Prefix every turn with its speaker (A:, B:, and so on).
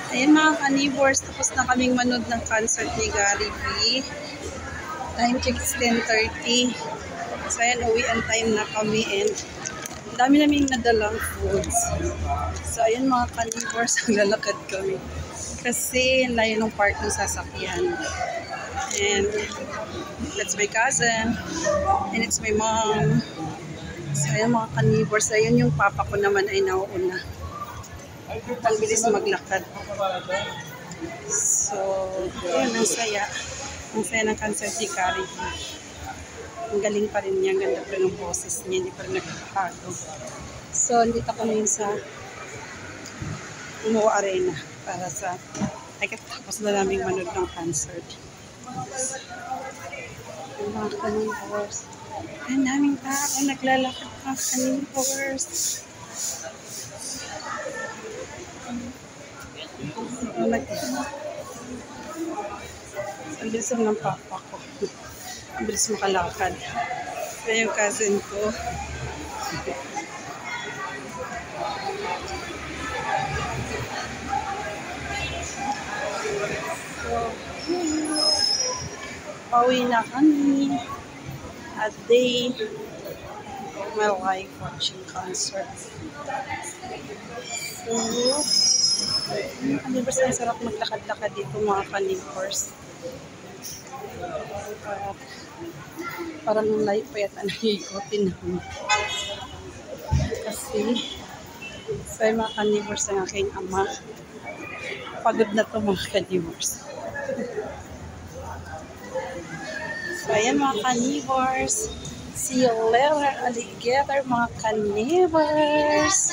A: Ayan mga ka-neighbors, tapos na kaming manood ng concert ni Gary V. Time check is 10:30. So ayan, uwian time na kami and dami naming nadalang foods. So ayan mga ka-neighbors, lalakad kami. Kasi layo ng park ng sasakyan. And that's my cousin. And it's my mom. So ayan mga ka-neighbors, ayun yung papa ko naman ay nauuna. Ang bilis maglakad. So, yun, ang saya. Ang saya ng concert ni Gary V. Ang galing pa rin niya. Ang ganda pa rin ng boses niya. Hindi pa rin nagkakago. So, dito kami sa Umuo Arena para sa tapos na naming manood ng concert. Yung mga ka-neighbors. Ang daming tao. Naglalakad mga ka-neighbors. Ang bilis ng papa ko. Ang bilis makalakad. Kaya yung cousin ko. So, pauwi na kami. A day of my life watching concert. So, basta ang sarap maglakad-lakad dito mga ka-neighbors. Parang layo pa yata nahihikotin namin. Kasi sa mga ka-neighbors ng aking ama, pagod na to mga ka-neighbors. So ayan mga ka-neighbors, see you later alligator mga ka-neighbors.